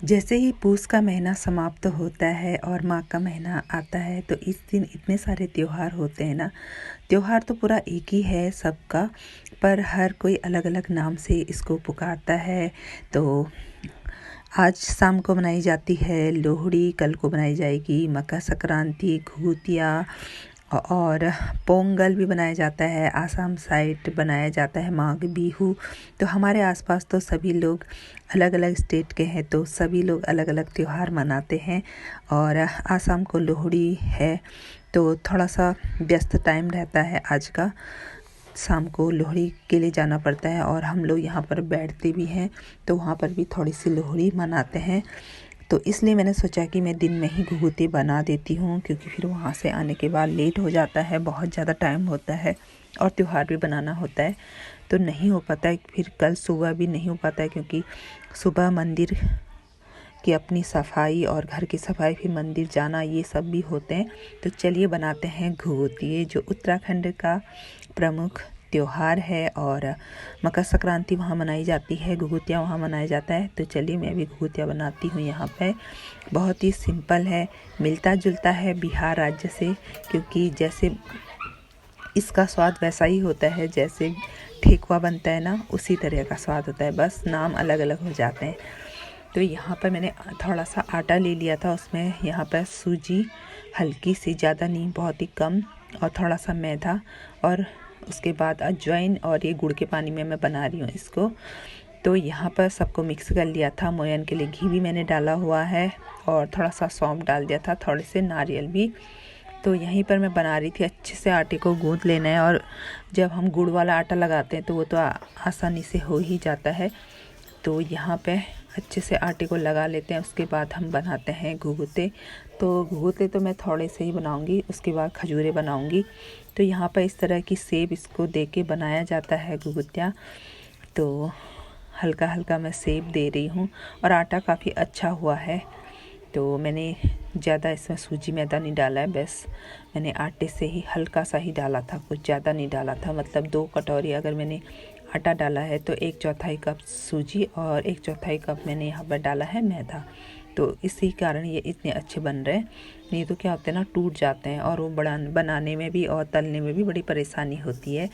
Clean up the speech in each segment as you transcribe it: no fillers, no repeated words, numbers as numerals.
जैसे ही पूस का महीना समाप्त होता है और माघ का महीना आता है तो इस दिन इतने सारे त्योहार होते हैं ना। त्योहार तो पूरा एक ही है सबका, पर हर कोई अलग अलग नाम से इसको पुकारता है। तो आज शाम को मनाई जाती है लोहड़ी, कल को बनाई जाएगी मकर संक्रांति, घुघुतिया और पोंगल भी बनाया जाता है। आसाम साइड बनाया जाता है माघ बिहू। तो हमारे आसपास तो सभी लोग अलग अलग स्टेट के हैं, तो सभी लोग अलग अलग त्यौहार मनाते हैं। और आसाम को लोहड़ी है तो थोड़ा सा व्यस्त टाइम रहता है आज का। शाम को लोहड़ी के लिए जाना पड़ता है और हम लोग यहाँ पर बैठते भी हैं, तो वहाँ पर भी थोड़ी सी लोहड़ी मनाते हैं। तो इसलिए मैंने सोचा कि मैं दिन में ही घुघुती बना देती हूँ, क्योंकि फिर वहाँ से आने के बाद लेट हो जाता है, बहुत ज़्यादा टाइम होता है और त्यौहार भी बनाना होता है, तो नहीं हो पाता है। फिर कल सुबह भी नहीं हो पाता है, क्योंकि सुबह मंदिर की अपनी सफाई और घर की सफाई, फिर मंदिर जाना, ये सब भी होते हैं। तो चलिए बनाते हैं घुघुती, जो उत्तराखंड का प्रमुख त्योहार है और मकर संक्रांति वहाँ मनाई जाती है, घुघुतिया वहाँ मनाया जाता है। तो चलिए मैं भी घुघुतिया बनाती हूँ यहाँ पे। बहुत ही सिंपल है, मिलता जुलता है बिहार राज्य से, क्योंकि जैसे इसका स्वाद वैसा ही होता है जैसे ठेकुआ बनता है ना, उसी तरह का स्वाद होता है, बस नाम अलग अलग हो जाते हैं। तो यहाँ पर मैंने थोड़ा सा आटा ले लिया था, उसमें यहाँ पर सूजी हल्की सी, ज़्यादा नहीं, बहुत ही कम, और थोड़ा सा मैदा, और उसके बाद अजवाइन, और ये गुड़ के पानी में मैं बना रही हूँ इसको। तो यहाँ पर सबको मिक्स कर लिया था। मोयन के लिए घी भी मैंने डाला हुआ है और थोड़ा सा सौंफ डाल दिया था, थोड़े से नारियल भी। तो यहीं पर मैं बना रही थी। अच्छे से आटे को गूँथ लेना है, और जब हम गुड़ वाला आटा लगाते हैं तो वो तो आसानी से हो ही जाता है। तो यहाँ पे अच्छे से आटे को लगा लेते हैं, उसके बाद हम बनाते हैं घुघुते। तो घुघुते तो मैं थोड़े से ही बनाऊंगी, उसके बाद खजूरें बनाऊंगी। तो यहाँ पर इस तरह की सेब इसको दे के बनाया जाता है घुघुतिया। तो हल्का हल्का मैं सेब दे रही हूँ, और आटा काफ़ी अच्छा हुआ है। तो मैंने ज़्यादा इसमें सूजी मैदा नहीं डाला है, बस मैंने आटे से ही हल्का सा ही डाला था, कुछ ज़्यादा नहीं डाला था। मतलब 2 कटोरी अगर मैंने आटा डाला है तो 1/4 कप सूजी और 1/4 कप मैंने यहाँ पर डाला है मैदा। तो इसी कारण ये इतने अच्छे बन रहे हैं। नहीं तो क्या होता है ना, टूट जाते हैं, और वो बनाने में भी और तलने में भी बड़ी परेशानी होती है।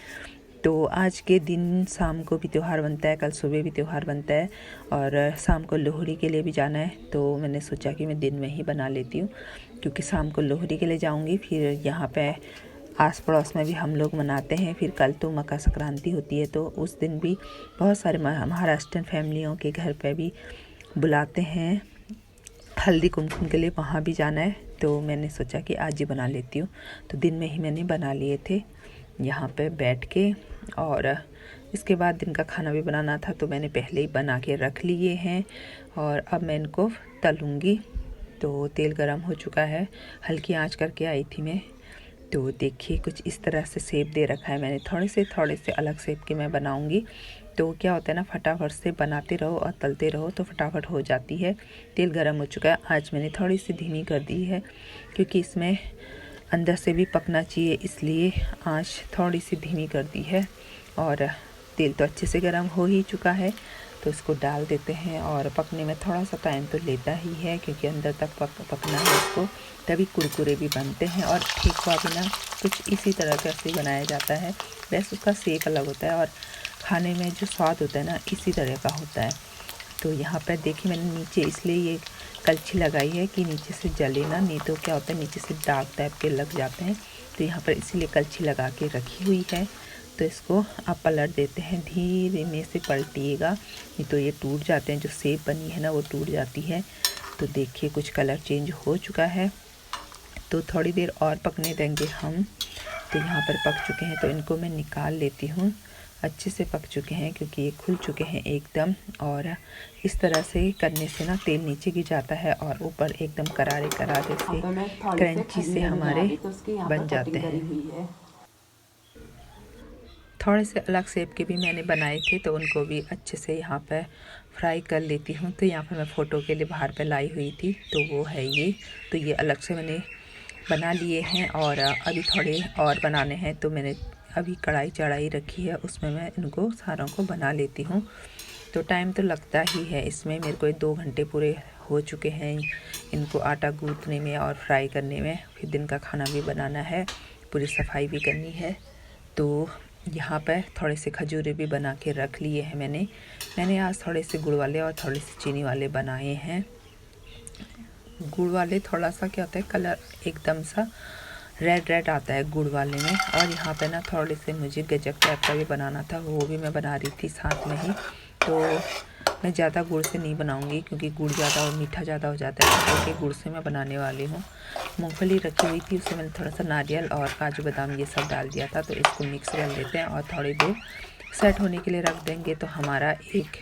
तो आज के दिन शाम को भी त्यौहार बनता है, कल सुबह भी त्यौहार बनता है, और शाम को लोहड़ी के लिए भी जाना है। तो मैंने सोचा कि मैं दिन में ही बना लेती हूँ, क्योंकि शाम को लोहड़ी के लिए जाऊँगी, फिर यहाँ पे आस पड़ोस में भी हम लोग मनाते हैं। फिर कल तो मकर संक्रांति होती है, तो उस दिन भी बहुत सारे महाराष्ट्रियन फैमिलियों के घर पे भी बुलाते हैं हल्दी कुमकुम के लिए, वहाँ भी जाना है। तो मैंने सोचा कि आज ही बना लेती हूँ। तो दिन में ही मैंने बना लिए थे यहाँ पे बैठ के, और इसके बाद दिन का खाना भी बनाना था, तो मैंने पहले ही बना के रख लिए हैं, और अब मैं इनको तलूँगी। तो तेल गरम हो चुका है, हल्की आंच करके आई थी मैं। तो देखिए कुछ इस तरह से शेप दे रखा है मैंने, थोड़े से अलग शेप के मैं बनाऊंगी। तो क्या होता है ना, फटाफट से बनाते रहो और तलते रहो तो फटाफट हो जाती है। तेल गरम हो चुका है, आज मैंने थोड़ी सी धीमी कर दी है, क्योंकि इसमें अंदर से भी पकना चाहिए, इसलिए आँच थोड़ी सी धीमी कर दी है। और तेल तो अच्छे से गरम हो ही चुका है, तो इसको डाल देते हैं। और पकने में थोड़ा सा टाइम तो लेता ही है, क्योंकि अंदर तक पकना है इसको, तभी कुरकुरे भी बनते हैं। और ठेकुआ भी ना कुछ इसी तरह का से बनाया जाता है, बस उसका शेप अलग होता है, और खाने में जो स्वाद होता है ना, इसी तरह का होता है। तो यहाँ पर देखिए मैंने नीचे इसलिए ये कलछी लगाई है कि नीचे से जले ना, नहीं तो क्या होता है नीचे से दाग टाइप के लग जाते हैं। तो यहाँ पर इसीलिए कलछी लगा के रखी हुई है। तो इसको आप पलट देते हैं, धीरे में से पलटिएगा, नहीं तो ये टूट जाते हैं, जो शेप बनी है ना वो टूट जाती है। तो देखिए कुछ कलर चेंज हो चुका है, तो थोड़ी देर और पकने देंगे हम। तो यहाँ पर पक चुके हैं, तो इनको मैं निकाल लेती हूँ। अच्छे से पक चुके हैं, क्योंकि ये खुल चुके हैं एकदम। और इस तरह से करने से ना तेल नीचे गिर जाता है, और ऊपर एकदम करारे करारे से क्रंची से हमारे बन जाते हैं। थोड़े से अलग शेप के भी मैंने बनाए थे, तो उनको भी अच्छे से यहाँ पर फ्राई कर लेती हूँ। तो यहाँ पर मैं फ़ोटो के लिए बाहर पे लाई हुई थी, तो वो है ये। तो ये अलग से मैंने बना लिए हैं, और अभी थोड़े और बनाने हैं। तो मैंने अभी कढ़ाई चढ़ाई रखी है, उसमें मैं इनको सारों को बना लेती हूँ। तो टाइम तो लगता ही है इसमें। मेरे को 2 घंटे पूरे हो चुके हैं इनको आटा गूँथने में और फ्राई करने में। फिर दिन का खाना भी बनाना है, पूरी सफाई भी करनी है। तो यहाँ पर थोड़े से खजूरे भी बना के रख लिए हैं मैंने आज थोड़े से गुड़ वाले और थोड़े से चीनी वाले बनाए हैं। गुड़ वाले थोड़ा सा क्या होता है, कलर एकदम सा रेड आता है गुड़ वाले में। और यहाँ पे ना थोड़े से मुझे गजक टाइप का भी बनाना था, वो भी मैं बना रही थी साथ में ही। तो मैं ज़्यादा गुड़ से नहीं बनाऊंगी क्योंकि गुड़ ज़्यादा और मीठा ज़्यादा हो जाता है, तो क्योंकि गुड़ से मैं बनाने वाली हूँ। मूंगफली रखी हुई थी, उसमें मैंने थोड़ा सा नारियल और काजू बादाम ये सब डाल दिया था। तो इसको मिक्स कर लेते हैं और थोड़ी देर सेट होने के लिए रख देंगे। तो हमारा एक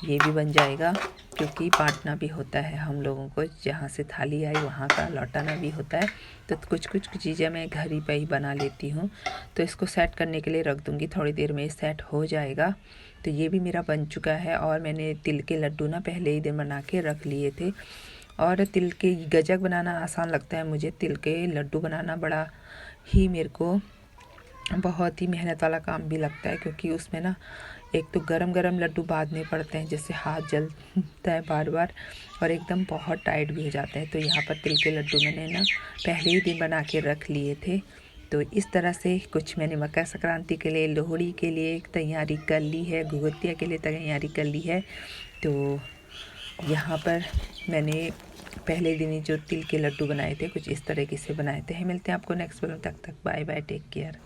ये भी बन जाएगा, क्योंकि बांटना भी होता है हम लोगों को, जहाँ से थाली आई वहाँ का लौटाना भी होता है। तो कुछ चीज़ें मैं घर ही पे ही बना लेती हूँ। तो इसको सेट करने के लिए रख दूँगी, थोड़ी देर में सेट हो जाएगा। तो ये भी मेरा बन चुका है। और मैंने तिल के लड्डू ना पहले ही दिन बना के रख लिए थे। और तिल के गजक बनाना आसान लगता है मुझे, तिल के लड्डू बनाना बड़ा ही मेरे को बहुत ही मेहनत वाला काम भी लगता है, क्योंकि उसमें ना एक तो गरम लड्डू बांधने पड़ते हैं, जिससे हाथ जलता है बार, और एकदम बहुत टाइट भी हो जाते हैं। तो यहाँ पर तिल के लड्डू मैंने ना पहले ही दिन बना के रख लिए थे। तो इस तरह से कुछ मैंने मकर संक्रांति के लिए, लोहड़ी के लिए तैयारी कर ली है, घुघुतिया के लिए तैयारी कर ली है। तो यहाँ पर मैंने पहले दिन ही जो तिल के लड्डू बनाए थे कुछ इस तरीके से बनाए थे। मिलते हैं आपको नेक्स्ट वीडियो, तक बाय बाय, टेक केयर।